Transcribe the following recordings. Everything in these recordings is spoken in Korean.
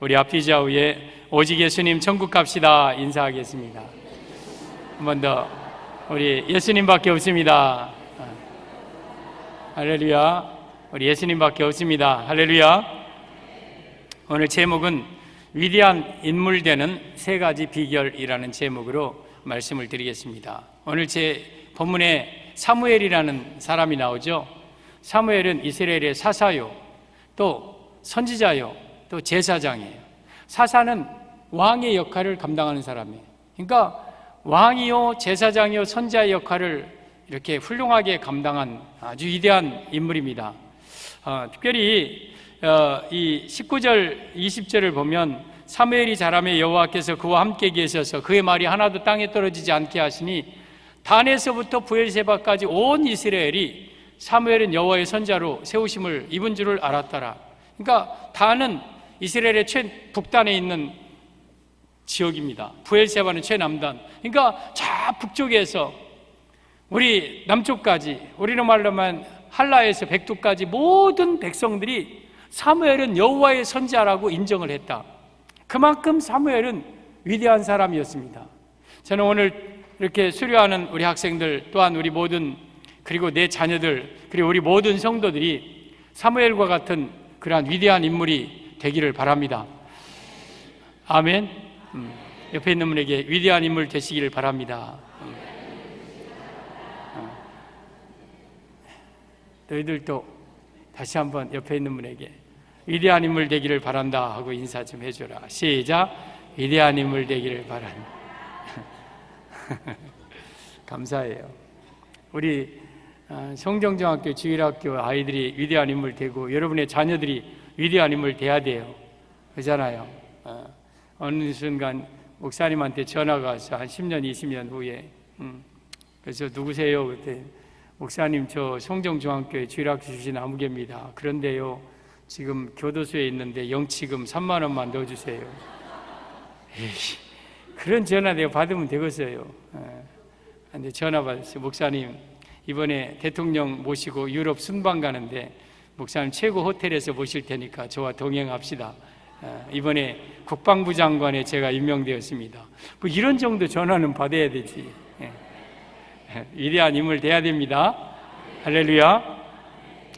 우리 앞뒤 좌우에 오직 예수님 천국 갑시다 인사하겠습니다. 한 번 더. 우리 예수님밖에 없습니다. 할렐루야. 우리 예수님밖에 없습니다. 할렐루야. 오늘 제목은 위대한 인물 되는 세 가지 비결이라는 제목으로 말씀을 드리겠습니다. 오늘 제 본문에 사무엘이라는 사람이 나오죠. 사무엘은 이스라엘의 사사요, 또 선지자요, 또 제사장이에요. 사사는 왕의 역할을 감당하는 사람이에요. 그러니까 왕이요, 제사장이요, 선지자의 역할을 이렇게 훌륭하게 감당한 아주 위대한 인물입니다. 특별히 이 19절, 20절을 보면 사무엘이 자라매 여호와께서 그와 함께 계셔서 그의 말이 하나도 땅에 떨어지지 않게 하시니 단에서부터 브엘세바까지 온 이스라엘이 사무엘은 여호와의 선지자로 세우심을 입은 줄을 알았더라. 그러니까 단은 이스라엘의 최북단에 있는 지역입니다. 브엘세바는 최남단. 그러니까 저 북쪽에서 우리 남쪽까지, 우리는 말로만 할라에서 백두까지 모든 백성들이 사무엘은 여호와의 선지자라고 인정을 했다. 그만큼 사무엘은 위대한 사람이었습니다. 저는 오늘 이렇게 수료하는 우리 학생들, 또한 우리 모든, 그리고 내 자녀들, 그리고 우리 모든 성도들이 사무엘과 같은 그러한 위대한 인물이 되기를 바랍니다. 아멘. 옆에 있는 분에게 위대한 인물 되시기를 바랍니다. 너희들도 다시 한번 옆에 있는 분에게 위대한 인물 되기를 바란다 하고 인사 좀 해줘라. 시작. 위대한 인물 되기를 바란다. 감사해요. 우리 성정중학교 주일학교 아이들이 위대한 인물 되고 여러분의 자녀들이 위대한 인물 돼야 돼요. 그렇잖아요. 어느 순간 목사님한테 전화가 와서 한 10년, 20년 후에 그래서 누구세요? 그때 목사님 저 성정중학교에 주일학교 주신 아무개입니다. 그런데요 지금 교도소에 있는데 영치금 3만 원만 넣어주세요. 에이, 그런 전화 내가 받으면 되겠어요. 근데 전화 받았어요. 목사님 이번에 대통령 모시고 유럽 순방 가는데 목사님 최고 호텔에서 모실 테니까 저와 동행합시다. 이번에 국방부 장관에 제가 임명되었습니다. 뭐 이런 정도 전화는 받아야 되지. 위대한 인물 돼야 됩니다. 할렐루야.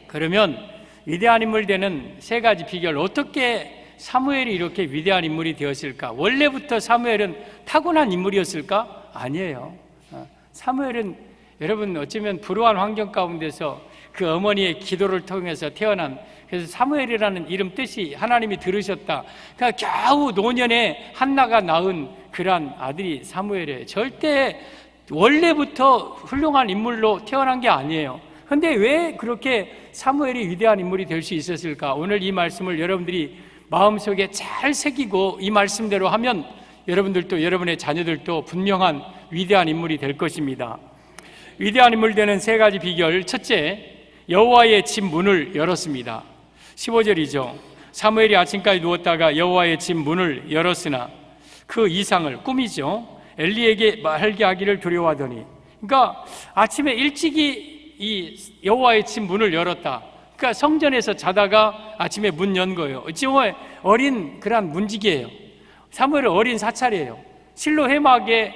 그러면 위대한 인물 되는 세 가지 비결, 어떻게 사무엘이 이렇게 위대한 인물이 되었을까? 원래부터 사무엘은 타고난 인물이었을까? 아니에요. 사무엘은 여러분 어쩌면 불우한 환경 가운데서 그 어머니의 기도를 통해서 태어난, 그래서 사무엘이라는 이름 뜻이 하나님이 들으셨다. 그러니까 겨우 노년에 한나가 낳은 그러한 아들이 사무엘이에요. 절대 원래부터 훌륭한 인물로 태어난 게 아니에요. 그런데 왜 그렇게 사무엘이 위대한 인물이 될 수 있었을까? 오늘 이 말씀을 여러분들이 마음속에 잘 새기고 이 말씀대로 하면 여러분들도 여러분의 자녀들도 분명한 위대한 인물이 될 것입니다. 위대한 인물 되는 세 가지 비결. 첫째, 여호와의 집 문을 열었습니다. 15절이죠. 사무엘이 아침까지 누웠다가 여호와의 집 문을 열었으나 그 이상을, 꿈이죠, 엘리에게 말하게 하기를 두려워하더니, 그러니까 아침에 일찍이 이 여호와의 집 문을 열었다. 그러니까 성전에서 자다가 아침에 문 연 거예요. 지금 어린 그런 문지기예요. 사무엘은 어린 사찰이에요. 실로 회막에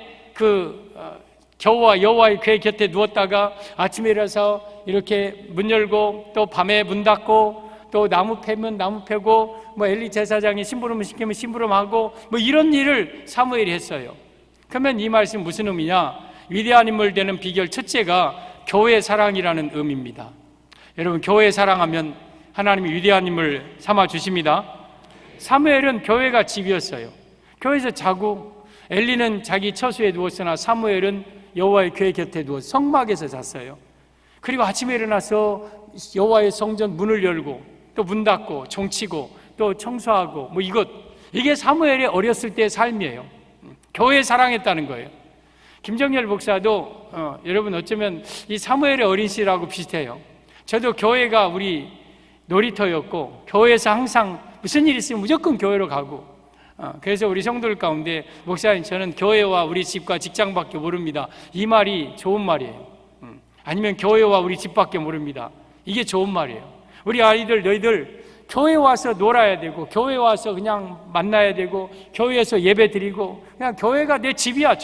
겨우와 여호와의 궤 곁에 누웠다가 아침에 일어서 이렇게 문 열고 또 밤에 문 닫고 또 나무 패면 나무 패고 뭐 엘리 제사장이 심부름 시키면 심부름하고 뭐 이런 일을 사무엘이 했어요. 그러면 이 말씀 무슨 의미냐? 위대한 인물 되는 비결 첫째가 교회 사랑이라는 의미입니다. 여러분, 교회 사랑하면 하나님이 위대한 인물 삼아 주십니다. 사무엘은 교회가 집이었어요. 교회에서 자고, 엘리는 자기 처소에 누웠으나 사무엘은 여호와의 궤 곁에 누워서 성막에서 잤어요. 그리고 아침에 일어나서 여호와의 성전 문을 열고 또 문 닫고 종치고 또 청소하고 뭐 이게 사무엘의 어렸을 때의 삶이에요. 교회 사랑했다는 거예요. 김정열 목사도 여러분 어쩌면 이 사무엘의 어린 시라고 비슷해요. 저도 교회가 우리 놀이터였고 교회에서 항상 무슨 일 있으면 무조건 교회로 가고, 그래서 우리 성도들 가운데 목사님 저는 교회와 우리 집과 직장밖에 모릅니다. 이 말이 좋은 말이에요. 아니면 교회와 우리 집밖에 모릅니다. 이게 좋은 말이에요. 우리 아이들 너희들 교회 와서 놀아야 되고, 교회 와서 그냥 만나야 되고, 교회에서 예배 드리고, 그냥 교회가 내 집이야.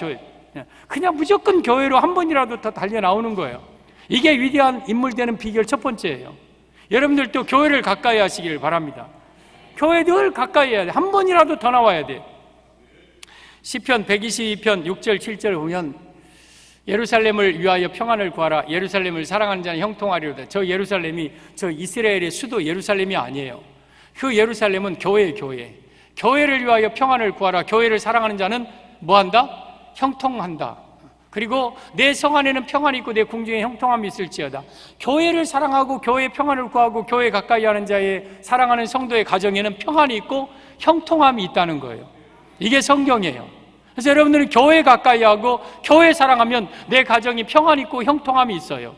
그냥 무조건 교회로 한 번이라도 더 달려 나오는 거예요. 이게 위대한 인물 되는 비결 첫 번째예요. 여러분들도 교회를 가까이 하시기를 바랍니다. 교회 늘 가까이 해야 돼. 한 번이라도 더 나와야 돼. 시편 122편 6절 7절 보면 예루살렘을 위하여 평안을 구하라. 예루살렘을 사랑하는 자는 형통하리로다. 저 예루살렘이 저 이스라엘의 수도 예루살렘이 아니에요. 그 예루살렘은 교회예요. 교회를 위하여 평안을 구하라. 교회를 사랑하는 자는 뭐한다? 형통한다. 그리고 내 성 안에는 평안이 있고 내 궁중에 형통함이 있을지어다. 교회를 사랑하고 교회의 평안을 구하고 교회 가까이 하는 자의 사랑하는 성도의 가정에는 평안이 있고 형통함이 있다는 거예요. 이게 성경이에요. 그래서 여러분들은 교회 가까이 하고 교회 사랑하면 내 가정이 평안 있고 형통함이 있어요.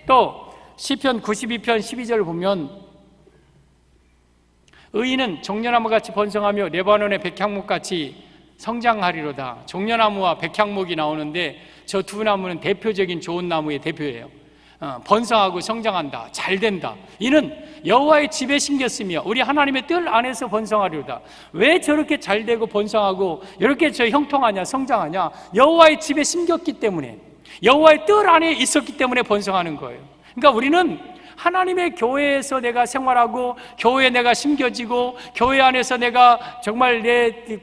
또 시편 92편 12절 보면 의인은 종려나무같이 번성하며 레바논의 백향목같이 성장하리로다. 종려나무와 백향목이 나오는데 저 두 나무는 대표적인 좋은 나무의 대표예요. 번성하고 성장한다. 잘 된다. 이는 여호와의 집에 심겼으며 우리 하나님의 뜰 안에서 번성하리로다. 왜 저렇게 잘 되고 번성하고 이렇게 저 형통하냐 성장하냐? 여호와의 집에 심겼기 때문에, 여호와의 뜰 안에 있었기 때문에 번성하는 거예요. 그러니까 우리는 하나님의 교회에서 내가 생활하고 교회에 내가 심겨지고 교회 안에서 내가 정말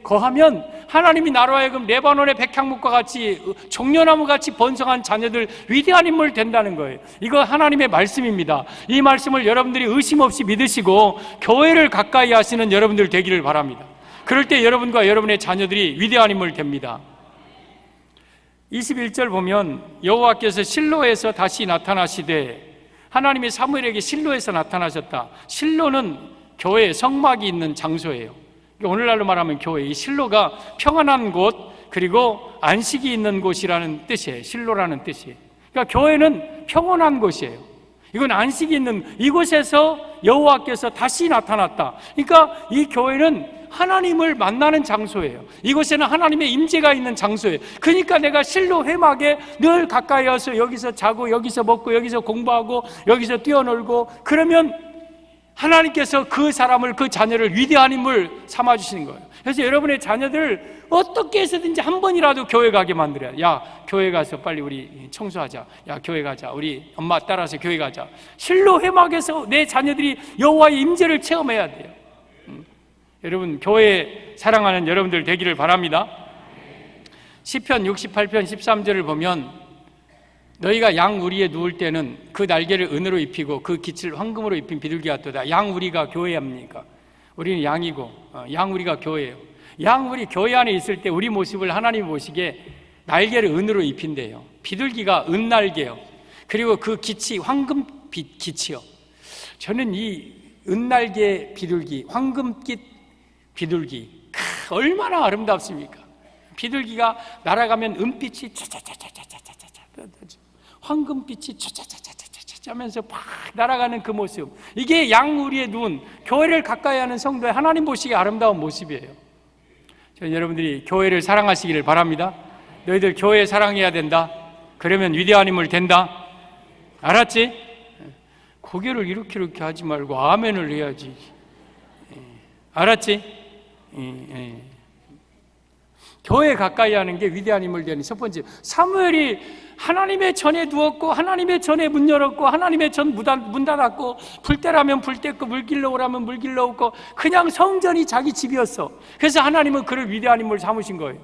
거하면 하나님이 나로 하여금 레바논의 백향목과 같이 종려나무 같이 번성한 자녀들, 위대한 인물 된다는 거예요. 이거 하나님의 말씀입니다. 이 말씀을 여러분들이 의심 없이 믿으시고 교회를 가까이 하시는 여러분들 되기를 바랍니다. 그럴 때 여러분과 여러분의 자녀들이 위대한 인물 됩니다. 21절 보면 여호와께서 실로에서 다시 나타나시되, 하나님이 사무엘에게 실로에서 나타나셨다. 실로는 교회 성막이 있는 장소예요. 오늘날로 말하면 교회, 이 실로가 평안한 곳, 그리고 안식이 있는 곳이라는 뜻이에요. 실로라는 뜻이에요. 그러니까 교회는 평온한 곳이에요. 이건 안식이 있는 이곳에서 여호와께서 다시 나타났다. 그러니까 이 교회는 하나님을 만나는 장소예요. 이곳에는 하나님의 임재가 있는 장소예요. 그러니까 내가 실로 회막에 늘 가까이 와서 여기서 자고 여기서 먹고 여기서 공부하고 여기서 뛰어놀고, 그러면 하나님께서 그 사람을, 그 자녀를 위대한 인물 삼아주시는 거예요. 그래서 여러분의 자녀들 어떻게 해서든지 한 번이라도 교회 가게 만들어야 돼. 야, 교회 가서 빨리 우리 청소하자. 야, 교회 가자. 우리 엄마 따라서 교회 가자. 실로 회막에서 내 자녀들이 여호와의 임재를 체험해야 돼요. 여러분, 교회 사랑하는 여러분들 되기를 바랍니다. 시편 68편 13절을 보면 너희가 양 우리에 누울 때는 그 날개를 은으로 입히고 그 깃을 황금으로 입힌 비둘기 같도다. 양 우리가 교회합니까? 우리는 양이고 양 우리가 교회예요. 양 우리 교회 안에 있을 때 우리 모습을 하나님 보시기에 날개를 은으로 입힌대요. 비둘기가 은날개요. 그리고 그 깃이 황금빛 깃이요. 저는 이 은날개 비둘기, 황금깃 비둘기 얼마나 아름답습니까? 비둘기가 날아가면 은빛이 차차차차차차차차, 황금빛이 차차차차차차 하면서 팍 날아가는 그 모습, 이게 양우리의 눈, 교회를 가까이 하는 성도의 하나님 보시기에 아름다운 모습이에요. 저는 여러분들이 교회를 사랑하시기를 바랍니다. 너희들 교회 사랑해야 된다. 그러면 위대한 인물 된다. 알았지? 고개를 이렇게 하지 말고 아멘을 해야지. 알았지? 교회 가까이 하는 게 위대한 인물 되는 첫 번째. 사무엘이 하나님의 전에 누웠고 하나님의 전에 문 열었고 하나님의 전 문 닫았고 불 때라면 불 뗐고 물 길러 오라면 물 길러 오고 그냥 성전이 자기 집이었어. 그래서 하나님은 그를 위대한 인물 삼으신 거예요.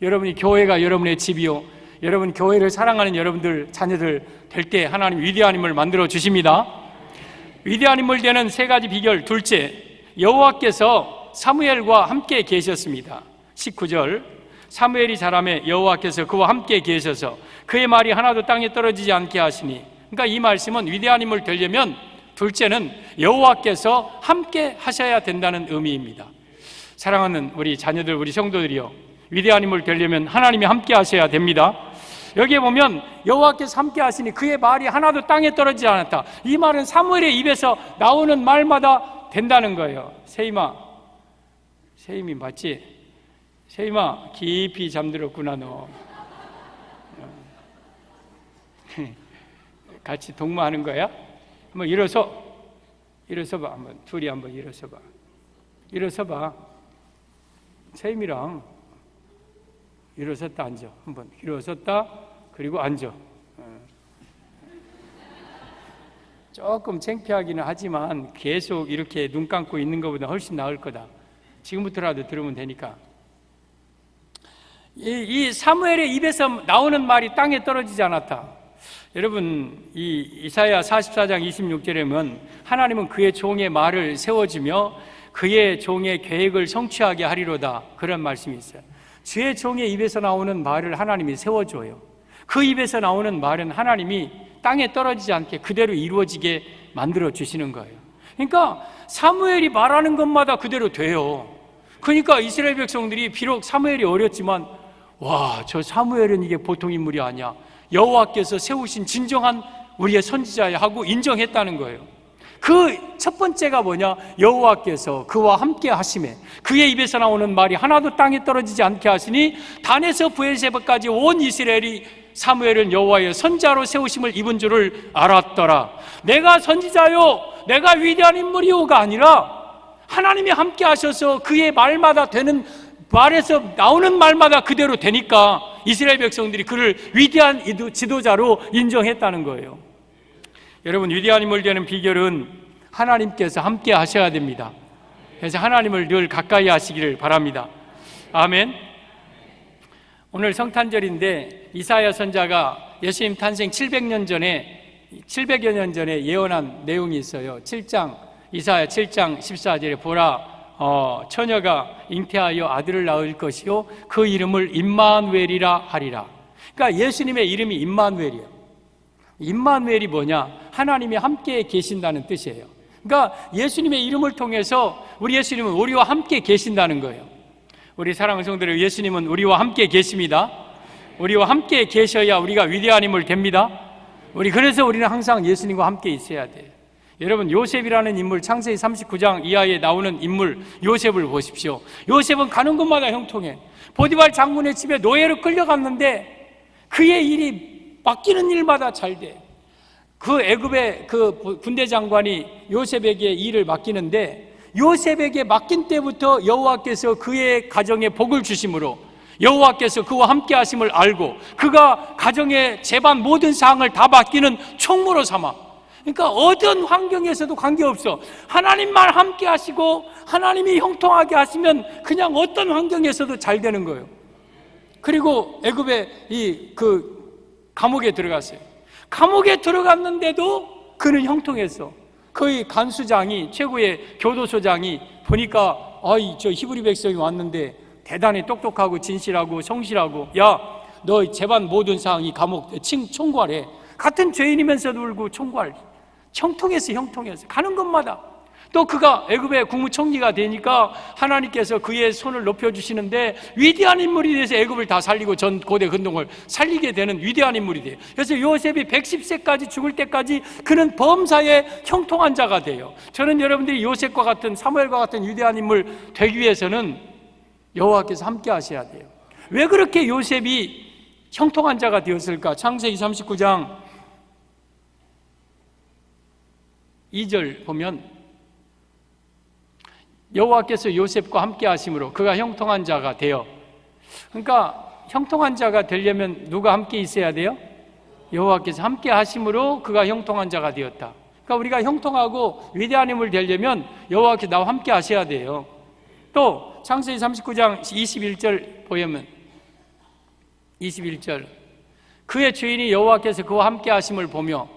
여러분이 교회가 여러분의 집이요, 여러분 교회를 사랑하는 여러분들 자녀들 될 때 하나님 위대한 인물 만들어 주십니다. 위대한 인물 되는 세 가지 비결. 둘째, 여호와께서 사무엘과 함께 계셨습니다. 19절, 사무엘이 자라매 여호와께서 그와 함께 계셔서 그의 말이 하나도 땅에 떨어지지 않게 하시니. 그러니까 이 말씀은 위대한 인물 되려면 둘째는 여호와께서 함께 하셔야 된다는 의미입니다. 사랑하는 우리 자녀들, 우리 성도들이요, 위대한 인물 되려면 하나님이 함께 하셔야 됩니다. 여기에 보면 여호와께서 함께 하시니 그의 말이 하나도 땅에 떨어지지 않았다. 이 말은 사무엘의 입에서 나오는 말마다 된다는 거예요. 세임이 맞지? 세임아, 깊이 잠들었구나 너. 같이 동무하는 거야? 한번 일어서. 일어서봐. 한번 둘이 한번 일어서봐. 일어서봐. 세임이랑 일어섰다 앉아. 한번 일어섰다. 그리고 앉아. 조금 창피하기는 하지만 계속 이렇게 눈 감고 있는 것보다 훨씬 나을 거다. 지금부터라도 들으면 되니까. 이 사무엘의 입에서 나오는 말이 땅에 떨어지지 않았다. 여러분, 이 이사야 44장 26절에 보면 하나님은 그의 종의 말을 세워주며 그의 종의 계획을 성취하게 하리로다. 그런 말씀이 있어요. 주의 종의 입에서 나오는 말을 하나님이 세워줘요. 그 입에서 나오는 말은 하나님이 땅에 떨어지지 않게 그대로 이루어지게 만들어 주시는 거예요. 그러니까 사무엘이 말하는 것마다 그대로 돼요. 그러니까 이스라엘 백성들이 비록 사무엘이 어렸지만 와, 저 사무엘은 이게 보통 인물이 아니야. 여호와께서 세우신 진정한 우리의 선지자야 하고 인정했다는 거예요. 그 첫 번째가 뭐냐? 여호와께서 그와 함께 하심에 그의 입에서 나오는 말이 하나도 땅에 떨어지지 않게 하시니 단에서 브엘세바까지 온 이스라엘이 사무엘은 여호와의 선지자로 세우심을 입은 줄을 알았더라. 내가 선지자요, 내가 위대한 인물이요가 아니라 하나님이 함께 하셔서 그의 말마다 되는 말에서 나오는 말마다 그대로 되니까 이스라엘 백성들이 그를 위대한 지도자로 인정했다는 거예요. 여러분, 위대한 인물 되는 비결은 하나님께서 함께 하셔야 됩니다. 그래서 하나님을 늘 가까이 하시기를 바랍니다. 아멘. 오늘 성탄절인데 이사야 선지자가 예수님 탄생 700여 년 전에 예언한 내용이 있어요. 이사야 7장 14절에 보라, 처녀가 잉태하여 아들을 낳을 것이요 그 이름을 임마누엘이라 하리라. 그러니까 예수님의 이름이 임마누엘이에요. 임마누엘이 뭐냐? 하나님이 함께 계신다는 뜻이에요. 그러니까 예수님의 이름을 통해서 우리 예수님은 우리와 함께 계신다는 거예요. 우리 사랑하는 성도들, 예수님은 우리와 함께 계십니다. 우리와 함께 계셔야 우리가 위대한 인물 됩니다. 그래서 우리는 항상 예수님과 함께 있어야 돼요. 여러분, 요셉이라는 인물, 창세기 39장 이하에 나오는 인물 요셉을 보십시오. 요셉은 가는 곳마다 형통해. 보디발 장군의 집에 노예로 끌려갔는데 그의 일이 맡기는 일마다 잘 돼. 그 애굽의 그 군대 장관이 요셉에게 일을 맡기는데 요셉에게 맡긴 때부터 여호와께서 그의 가정에 복을 주심으로 여호와께서 그와 함께 하심을 알고 그가 가정의 재반 모든 사항을 다 맡기는 총무로 삼아. 그러니까 어떤 환경에서도 관계없어. 하나님만 함께 하시고 하나님이 형통하게 하시면 그냥 어떤 환경에서도 잘 되는 거예요. 그리고 애굽의 감옥에 들어갔어요. 감옥에 들어갔는데도 그는 형통했어. 거의 간수장이, 최고의 교도소장이 보니까 저 히브리 백성이 왔는데 대단히 똑똑하고 진실하고 성실하고, 야, 너 재반 모든 사항 이 감옥 총괄해. 같은 죄인이면서도 울고 총괄. 형통해서 가는 곳마다. 또 그가 애굽의 국무총리가 되니까 하나님께서 그의 손을 높여주시는데 위대한 인물이 돼서 애굽을 다 살리고 전 고대 근동을 살리게 되는 위대한 인물이 돼요. 그래서 요셉이 110세까지 죽을 때까지 그는 범사에 형통한 자가 돼요. 저는 여러분들이 요셉과 같은, 사무엘과 같은 위대한 인물 되기 위해서는 여호와께서 함께 하셔야 돼요. 왜 그렇게 요셉이 형통한 자가 되었을까? 창세기 39장 2절 보면 여호와께서 요셉과 함께 하심으로 그가 형통한 자가 되어. 그러니까 형통한 자가 되려면 누가 함께 있어야 돼요? 여호와께서 함께 하심으로 그가 형통한 자가 되었다. 그러니까 우리가 형통하고 위대한 힘을 되려면 여호와께서 나와 함께 하셔야 돼요. 또 창세기 39장 21절 보면 21절 그의 주인이 여호와께서 그와 함께 하심을 보며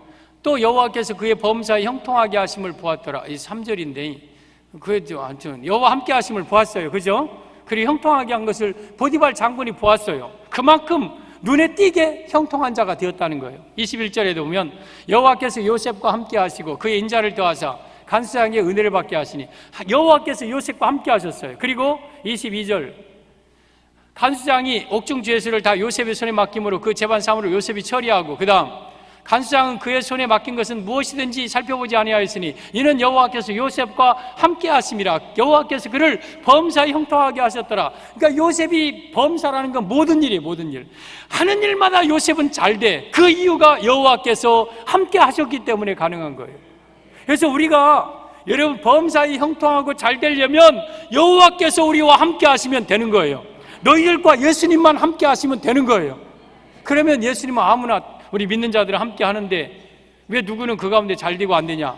또 여호와께서 그의 범사에 형통하게 하심을 보았더라. 이 3절인데 그래도 여호와 함께 하심을 보았어요. 그죠? 그리고 형통하게 한 것을 보디발 장군이 보았어요. 그만큼 눈에 띄게 형통한 자가 되었다는 거예요. 21절에도 보면 여호와께서 요셉과 함께 하시고 그의 인자를 더하사 간수장에게 은혜를 받게 하시니 여호와께서 요셉과 함께 하셨어요. 그리고 22절 간수장이 옥중 죄수를 다 요셉의 손에 맡김으로 그 재반 사무를 요셉이 처리하고, 그 다음 간수장은 그의 손에 맡긴 것은 무엇이든지 살펴보지 아니하였으니 이는 여호와께서 요셉과 함께 하심이라. 여호와께서 그를 범사에 형통하게 하셨더라. 그러니까 요셉이 범사라는 건 모든 일이에요. 모든 일 하는 일마다 요셉은 잘 돼. 그 이유가 여호와께서 함께 하셨기 때문에 가능한 거예요. 그래서 우리가 여러분 범사에 형통하고 잘 되려면 여호와께서 우리와 함께 하시면 되는 거예요. 너희들과 예수님만 함께 하시면 되는 거예요. 그러면 예수님은 아무나 우리 믿는 자들은 함께 하는데 왜 누구는 그 가운데 잘 되고 안 되냐?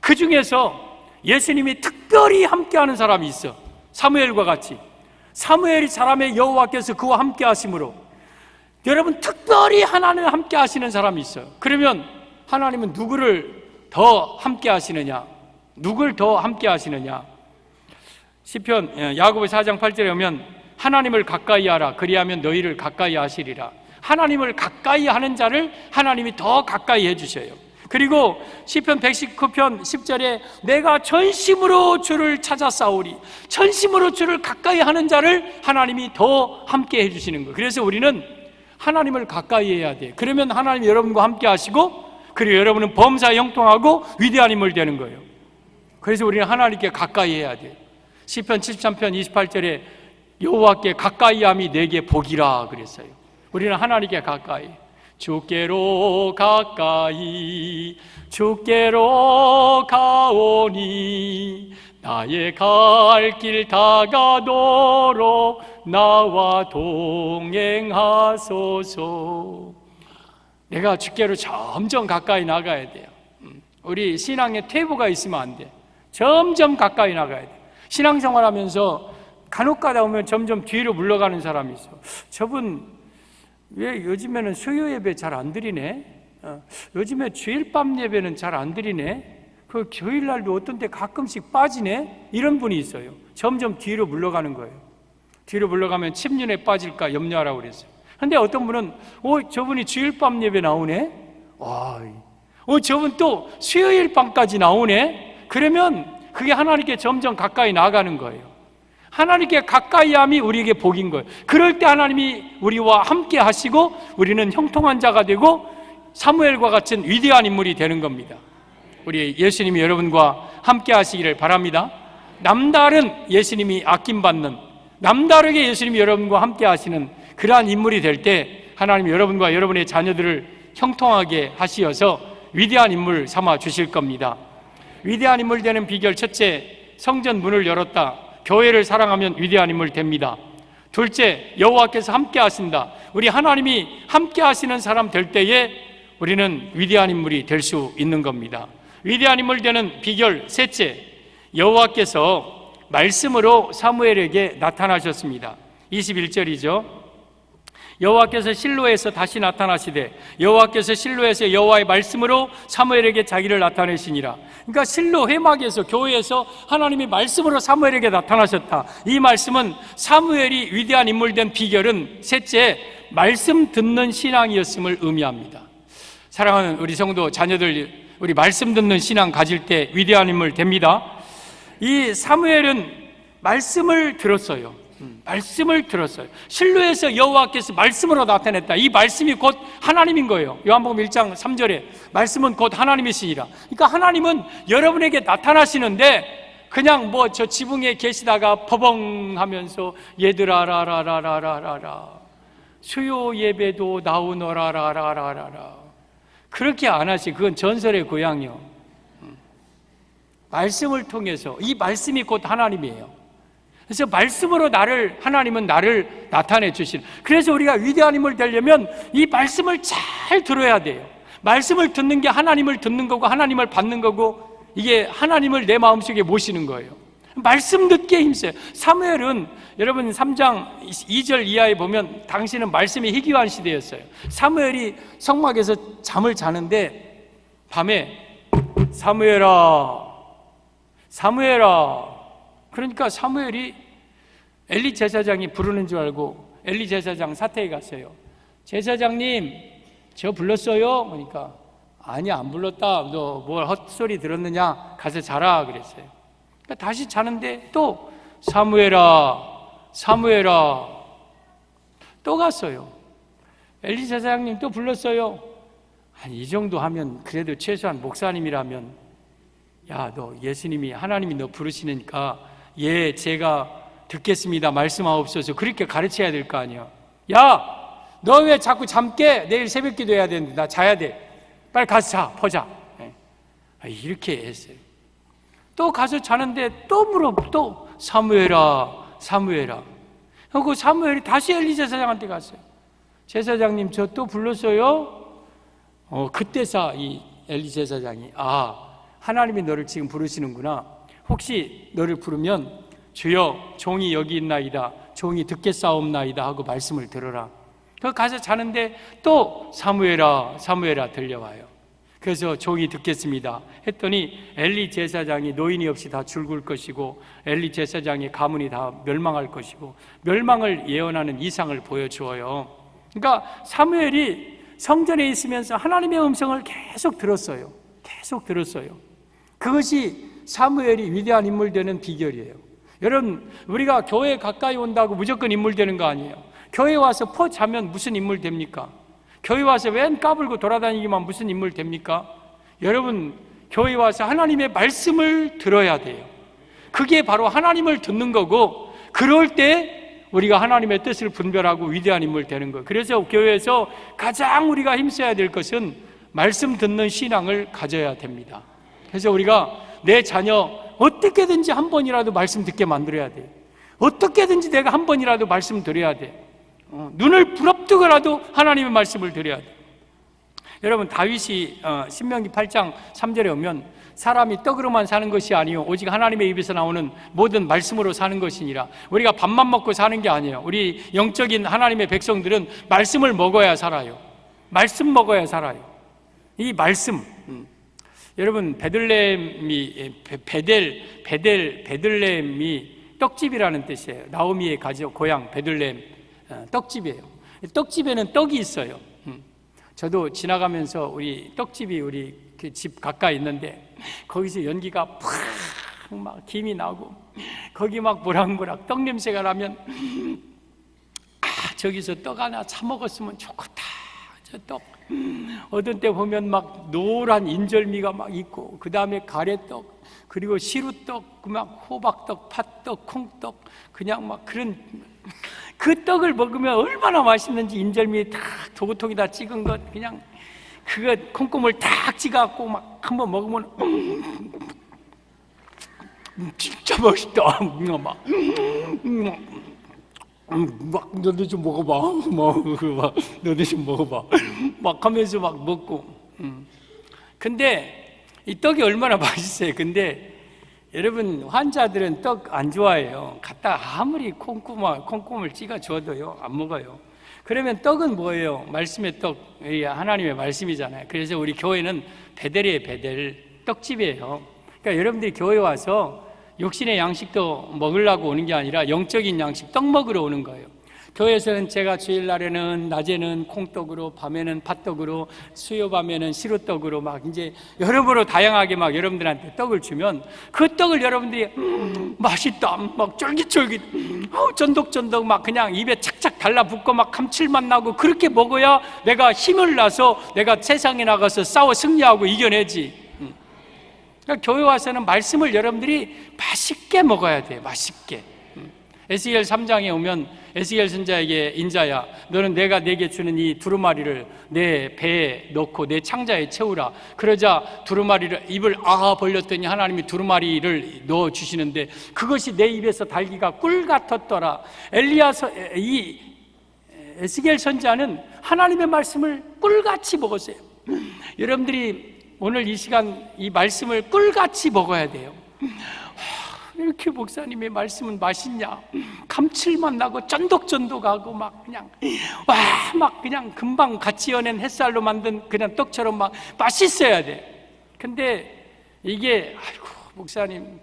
그 중에서 예수님이 특별히 함께 하는 사람이 있어. 사무엘과 같이. 사무엘이 사람의 여호와께서 그와 함께 하심으로 여러분 특별히 하나님과 함께 하시는 사람이 있어요. 그러면 하나님은 누구를 더 함께 하시느냐? 누굴 더 함께 하시느냐? 시편 야고보 4장 8절에 보면 하나님을 가까이 하라 그리하면 너희를 가까이 하시리라. 하나님을 가까이 하는 자를 하나님이 더 가까이 해주셔요. 그리고 시편 119편 10절에 내가 전심으로 주를 찾아 싸우리. 전심으로 주를 가까이 하는 자를 하나님이 더 함께 해주시는 거예요. 그래서 우리는 하나님을 가까이 해야 돼. 그러면 하나님이 여러분과 함께 하시고 그리고 여러분은 범사에 형통하고 위대한 인물 되는 거예요. 그래서 우리는 하나님께 가까이 해야 돼. 시편 73편 28절에 여호와께 가까이 함이 내게 복이라 그랬어요. 우리는 하나님께 가까이, 주께로 가까이 주께로 가오니 나의 갈 길 다가도록 나와 동행하소서. 내가 주께로 점점 가까이 나가야 돼요. 우리 신앙에 퇴보가 있으면 안 돼. 점점 가까이 나가야 돼. 신앙생활하면서 간혹 가다 보면 점점 뒤로 물러가는 사람이 있어. 저분 왜 요즘에는 수요 예배 잘 안 드리네? 요즘에 주일 밤 예배는 잘 안 드리네? 그 교일날도 어떤 때 가끔씩 빠지네? 이런 분이 있어요. 점점 뒤로 물러가는 거예요. 뒤로 물러가면 침륜에 빠질까 염려하라고 그랬어요. 근데 어떤 분은 저분이 주일 밤 예배 나오네? 저분 또 수요일 밤까지 나오네? 그러면 그게 하나님께 점점 가까이 나아가는 거예요. 하나님께 가까이 함이 우리에게 복인 거예요. 그럴 때 하나님이 우리와 함께 하시고 우리는 형통한 자가 되고 사무엘과 같은 위대한 인물이 되는 겁니다. 우리 예수님이 여러분과 함께 하시기를 바랍니다. 남다른 예수님이 아낌받는, 남다르게 예수님이 여러분과 함께 하시는 그러한 인물이 될 때 하나님이 여러분과 여러분의 자녀들을 형통하게 하시어서 위대한 인물 삼아 주실 겁니다. 위대한 인물 되는 비결, 첫째, 성전 문을 열었다. 교회를 사랑하면 위대한 인물 됩니다. 둘째, 여호와께서 함께 하신다. 우리 하나님이 함께 하시는 사람 될 때에 우리는 위대한 인물이 될 수 있는 겁니다. 위대한 인물 되는 비결, 셋째, 여호와께서 말씀으로 사무엘에게 나타나셨습니다. 21절이죠. 여호와께서 실로에서 다시 나타나시되 여호와께서 실로에서 여호와의 말씀으로 사무엘에게 자기를 나타내시니라. 그러니까 실로 회막에서, 교회에서 하나님이 말씀으로 사무엘에게 나타나셨다. 이 말씀은 사무엘이 위대한 인물 된 비결은 셋째, 말씀 듣는 신앙이었음을 의미합니다. 사랑하는 우리 성도 자녀들, 우리 말씀 듣는 신앙 가질 때 위대한 인물 됩니다. 이 사무엘은 말씀을 들었어요. 말씀을 들었어요. 실로에서 여호와께서 말씀으로 나타냈다. 이 말씀이 곧 하나님인 거예요. 요한복음 1장 3절에 말씀은 곧 하나님이시니라. 그러니까 하나님은 여러분에게 나타나시는데 그냥 저 지붕에 계시다가 퍼벙하면서 얘들아 라라라라라라 수요 예배도 나오너라라라라라 그렇게 안 하시. 그건 전설의 고향이요. 말씀을 통해서, 이 말씀이 곧 하나님이에요. 그래서 말씀으로 하나님은 나를 나타내 주시는. 그래서 우리가 위대한 인물 되려면 이 말씀을 잘 들어야 돼요. 말씀을 듣는 게 하나님을 듣는 거고 하나님을 받는 거고 이게 하나님을 내 마음속에 모시는 거예요. 말씀 듣기에 힘써요. 사무엘은 여러분 3장 2절 이하에 보면 당시는 말씀이 희귀한 시대였어요. 사무엘이 성막에서 잠을 자는데 밤에 사무엘아 사무엘아, 그러니까 사무엘이 엘리 제사장이 부르는 줄 알고 엘리 제사장 사택에 갔어요. 제사장님, 저 불렀어요? 그러니까 아니 안 불렀다. 너 뭘 헛소리 들었느냐? 가서 자라 그랬어요. 그러니까 다시 자는데 또 사무엘아 사무엘아 또 갔어요. 엘리 제사장님 또 불렀어요. 아니 이 정도 하면 그래도 최소한 목사님이라면 야, 너 예수님이 하나님이 너 부르시니까 예, 제가 듣겠습니다. 말씀하옵소서. 그렇게 가르쳐야 될 거 아니야. 야, 너 왜 자꾸 잠 깨? 내일 새벽 기도해야 되는데 나 자야 돼. 빨리 가서 자, 퍼자. 이렇게 했어요. 또 가서 자는데 또 물어. 또 사무엘아, 사무엘아. 그리고 사무엘이 다시 엘리 제사장한테 갔어요. 제사장님, 저 또 불렀어요? 그때서 이 엘리 제사장이, 하나님이 너를 지금 부르시는구나. 혹시 너를 부르면 주여, 종이 여기 있나이다, 종이 듣겠사옵나이다 하고 말씀을 들어라. 그 가서 자는데 또 사무엘아, 사무엘아 들려와요. 그래서 종이 듣겠습니다 했더니 엘리 제사장이 노인이 없이 다 죽을 것이고 엘리 제사장의 가문이 다 멸망할 것이고 멸망을 예언하는 이상을 보여주어요. 그러니까 사무엘이 성전에 있으면서 하나님의 음성을 계속 들었어요. 계속 들었어요. 그것이 사무엘이 위대한 인물 되는 비결이에요. 여러분, 우리가 교회에 가까이 온다고 무조건 인물 되는 거 아니에요. 교회 와서 퍼 자면 무슨 인물 됩니까? 교회 와서 웬 까불고 돌아다니기만 무슨 인물 됩니까? 여러분, 교회 와서 하나님의 말씀을 들어야 돼요. 그게 바로 하나님을 듣는 거고, 그럴 때 우리가 하나님의 뜻을 분별하고 위대한 인물 되는 거예요. 그래서 교회에서 가장 우리가 힘써야 될 것은 말씀 듣는 신앙을 가져야 됩니다. 그래서 우리가 내 자녀 어떻게든지 한 번이라도 말씀 듣게 만들어야 돼요. 어떻게든지 내가 한 번이라도 말씀 드려야 돼. 눈을 부릅뜨고라도 하나님의 말씀을 드려야 돼. 여러분, 다윗이 신명기 8장 3절에 오면 사람이 떡으로만 사는 것이 아니요 오직 하나님의 입에서 나오는 모든 말씀으로 사는 것이니라. 우리가 밥만 먹고 사는 게 아니에요. 우리 영적인 하나님의 백성들은 말씀을 먹어야 살아요. 말씀 먹어야 살아요. 이 말씀, 여러분, 베들레헴이 떡집이라는 뜻이에요. 나오미의 고향 베들레헴 떡집이에요. 떡집에는 떡이 있어요. 저도 지나가면서 우리 떡집이 우리 그 집 가까이 있는데 거기서 연기가 팍 막 김이 나고 거기 막 모락모락 떡 냄새가 나면 저기서 떡 하나 사 먹었으면 좋겠다. 저 떡 어떤 때 보면 막 노란 인절미가 막 있고 그 다음에 가래떡 그리고 시루떡 막 호박떡, 팥떡, 콩떡 그냥 막 그런 그 떡을 먹으면 얼마나 맛있는지 인절미 다 도구통에다 찍은 것 그냥 그거 콩고물 딱 찍어갖고 막 한번 먹으면 진짜 맛있다. 막 너도 좀 먹어봐. 너도 좀 먹어봐. 막 하면서 막 먹고. 근데 이 떡이 얼마나 맛있어요. 근데 여러분, 환자들은 떡 안 좋아해요. 갖다 아무리 콩고물 찍어 줘도요 안 먹어요. 그러면 떡은 뭐예요? 말씀의 떡, 하나님의 말씀이잖아요. 그래서 우리 교회는 베델이에요. 베델 떡집이에요. 그러니까 여러분들이 교회 와서 육신의 양식도 먹으려고 오는 게 아니라 영적인 양식, 떡 먹으러 오는 거예요. 교회에서는 제가 주일날에는 낮에는 콩떡으로, 밤에는 팥떡으로, 수요밤에는 시루떡으로 막 이제 여러모로 다양하게 막 여러분들한테 떡을 주면 그 떡을 여러분들이 맛있다, 막 쫄깃쫄깃, 쫀득쫀득 막 그냥 입에 착착 달라붙고 막 감칠맛 나고 그렇게 먹어야 내가 힘을 나서 내가 세상에 나가서 싸워 승리하고 이겨내지. 그러니까 교회 와서는 말씀을 여러분들이 맛있게 먹어야 돼요. 맛있게. 에스겔 3장에 오면 에스겔 선자에게 인자야 너는 내가 내게 주는 이 두루마리를 내 배에 넣고 내 창자에 채우라. 그러자 두루마리를 입을 벌렸더니 하나님이 두루마리를 넣어주시는데 그것이 내 입에서 달기가 꿀 같았더라. 이 에스겔 선자는 하나님의 말씀을 꿀같이 먹었어요. 여러분들이 오늘 이 시간 이 말씀을 꿀같이 먹어야 돼요. 이렇게 목사님의 말씀은 맛있냐? 감칠맛 나고 쫀득쫀득하고 막 그냥 막 그냥 금방 같이 연한 햇살로 만든 그냥 떡처럼 막 맛있어야 돼. 근데 이게 목사님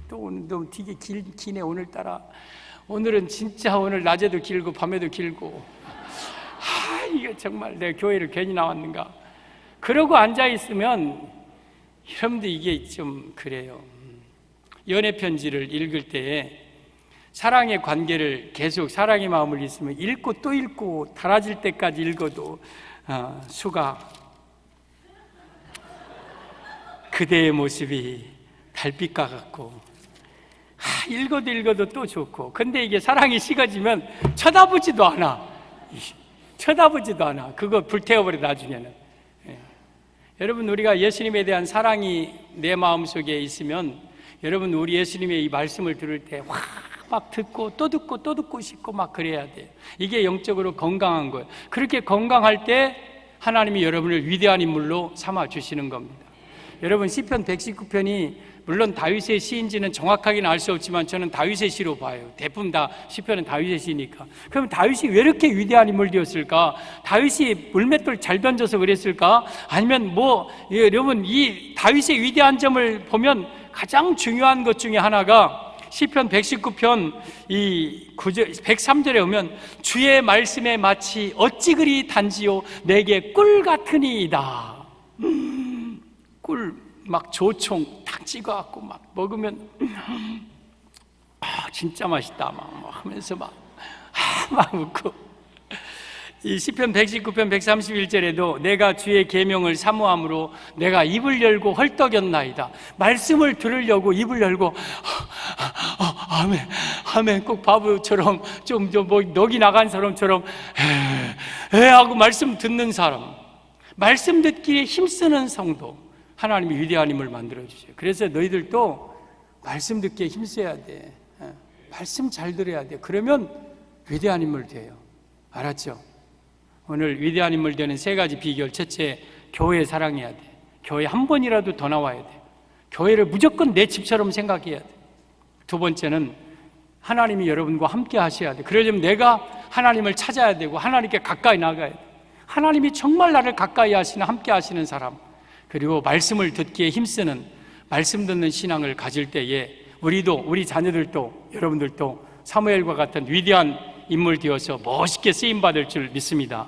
또 오늘 너무 되게 기네 오늘따라. 오늘은 진짜 오늘 낮에도 길고 밤에도 길고 이게 정말 내 교회를 괜히 나왔는가? 그러고 앉아 있으면 여러분들 이게 좀 그래요. 연애 편지를 읽을 때에 사랑의 관계를 계속 사랑의 마음을 있으면 읽고 또 읽고 달아질 때까지 읽어도 수가 그대의 모습이 달빛과 같고 읽어도 또 좋고 근데 이게 사랑이 식어지면 쳐다보지도 않아. 그거 불태워버려 나중에는. 여러분, 우리가 예수님에 대한 사랑이 내 마음속에 있으면 여러분, 우리 예수님의 이 말씀을 들을 때 막 듣고 또 듣고 또 듣고 싶고 막 그래야 돼요. 이게 영적으로 건강한 거예요. 그렇게 건강할 때 하나님이 여러분을 위대한 인물로 삼아 주시는 겁니다. 여러분, 시편 119편이 물론 다윗의 시인지는 정확하게는 알 수 없지만 저는 다윗의 시로 봐요. 대부분 다 시편은 다윗의 시니까. 그럼 다윗이 왜 이렇게 위대한 인물 되었을까? 다윗이 물맷돌 잘 던져서 그랬을까? 아니면 여러분, 이 다윗의 위대한 점을 보면 가장 중요한 것 중에 하나가 시편 119편 이 103절에 오면 주의 말씀에 마치 어찌 그리 단지요 내게 꿀 같으니이다. 꿀 막 조총 탁 찍어갖고 막 먹으면 진짜 맛있다 막 하면서 막 웃고. 이 시편 119편 131절에도 내가 주의 계명을 사모함으로 내가 입을 열고 헐떡였나이다. 말씀을 들으려고 입을 열고 아멘 꼭 바보처럼 좀 넋이 나간 사람처럼 하고 말씀 듣는 사람, 말씀 듣기에 힘쓰는 성도, 하나님이 위대한 힘을 만들어주세요. 그래서 너희들도 말씀 듣기에 힘써야 돼. 말씀 잘 들어야 돼. 그러면 위대한 인물 돼요. 알았죠? 오늘 위대한 인물 되는 세 가지 비결. 첫째, 교회 사랑해야 돼. 교회 한 번이라도 더 나와야 돼. 교회를 무조건 내 집처럼 생각해야 돼. 두 번째는 하나님이 여러분과 함께 하셔야 돼. 그러려면 내가 하나님을 찾아야 되고 하나님께 가까이 나가야 돼. 하나님이 정말 나를 가까이 하시는, 함께 하시는 사람, 그리고 말씀을 듣기에 힘쓰는, 말씀 듣는 신앙을 가질 때에 우리도, 우리 자녀들도, 여러분들도 사무엘과 같은 위대한 인물 되어서 멋있게 쓰임받을 줄 믿습니다.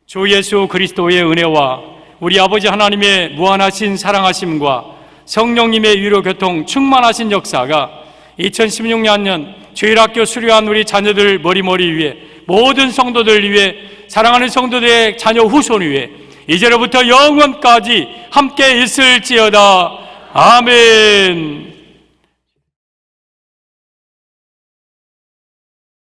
주 예수 그리스도의 은혜와 우리 아버지 하나님의 무한하신 사랑하심과 성령님의 위로 교통 충만하신 역사가 2016년 주일학교 수료한 우리 자녀들 머리머리 위에, 모든 성도들 위에, 사랑하는 성도들의 자녀 후손 위에 이제로부터 영원까지 함께 있을지어다. 아멘.